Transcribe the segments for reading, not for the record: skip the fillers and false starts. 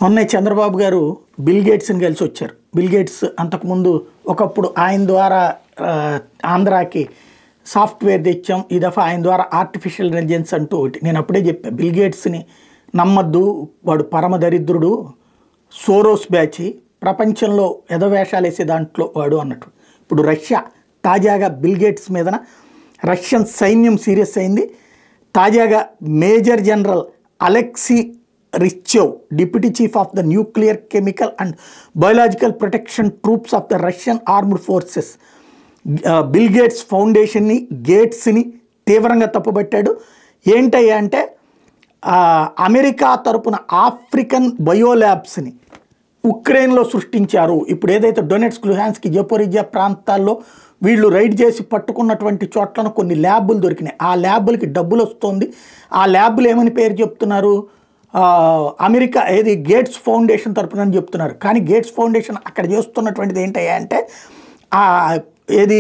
మొన్న చంద్రబాబు గారు బిల్ గేట్స్ని కలిసి వచ్చారు. బిల్ గేట్స్ అంతకుముందు ఒకప్పుడు ఆయన ద్వారా ఆంధ్రాకి సాఫ్ట్వేర్ తెచ్చాం, ఈ దఫా ఆయన ద్వారా ఆర్టిఫిషియల్ ఇంటెలిజెన్స్ అంటూ ఒకటి. నేను అప్పుడే చెప్పాను, బిల్ గేట్స్ని నమ్మద్దు, వాడు పరమ దరిద్రుడు, సోరోస్ బ్యాచి, ప్రపంచంలో ఎదవేషాలు వేసే దాంట్లో వాడు అన్నట్టు. ఇప్పుడు రష్యా తాజాగా బిల్ గేట్స్ మీదన రష్యన్ సైన్యం సీరియస్ అయింది. తాజాగా major general Alexei Rtishchev, deputy chief of the nuclear chemical and biological protection troops of the Russian armed forces, Bill Gates ఫౌండేషన్ని, గేట్స్ని తీవ్రంగా తప్పుపట్టాడు. ఏంటయ్యా అంటే అమెరికా తరపున ఆఫ్రికన్ బయోల్యాబ్స్ని ఉక్రెయిన్లో సృష్టించారు. ఇప్పుడు ఏదైతే డొనెట్స్క్, లుహాన్స్క్, జపోరిజియా ప్రాంతాల్లో వీళ్ళు రైడ్ చేసి పట్టుకున్నటువంటి చోట్లను కొన్ని ల్యాబులు దొరికినాయి. ఆ ల్యాబులకి డబ్బులు వస్తుంది. ఆ ల్యాబులు ఏమని పేరు చెప్తున్నారు, అమెరికా ఏది గేట్స్ ఫౌండేషన్ తరపున అని చెప్తున్నారు. కానీ గేట్స్ ఫౌండేషన్ అక్కడ చేస్తున్నటువంటిది ఏంటయ్యా అంటే ఏది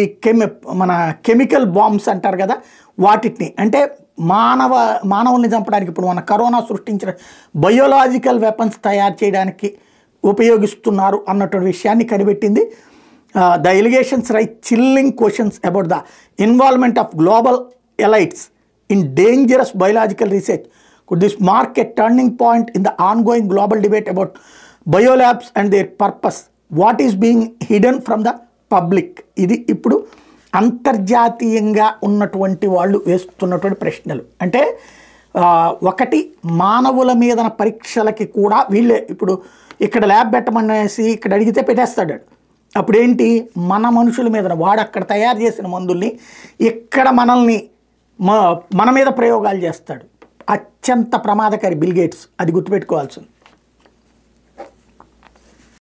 మన కెమికల్ బాంబ్స్ అంటారు కదా, వాటిని అంటే మానవుల్ని చంపడానికి, ఇప్పుడు మన కరోనా సృష్టించిన బయోలాజికల్ వెపన్స్ తయారు చేయడానికి ఉపయోగిస్తున్నారు అన్నటువంటి విషయాన్ని కనిపెట్టింది. The allegations raise chilling questions about the involvement of global elites in dangerous biological research. Could this mark a turning point in the ongoing global debate about biolabs and their purpose? What is being hidden from the public? ఇది ఇప్పుడు అంతర్జాతీయంగా ఉన్నటువంటి వాళ్ళు వేస్తున్నటువంటి ప్రశ్నలు. అంటే ఒకటి, మానవుల మీద పరీక్షలకి కూడా వీళ్ళే ఇప్పుడు ఇక్కడ ల్యాబ్ పెట్టమనేసి ఇక్కడ అడిగితే పెట్టేస్తాడు. అప్పుడేంటి, మన మనుషుల మీద వాడు అక్కడ తయారు చేసిన మందుల్ని ఇక్కడ మన మీద ప్రయోగాలు చేస్తాడు. అత్యంత ప్రమాదకారి బిల్ గేట్స్, అది గుర్తుపెట్టుకోవాల్సింది.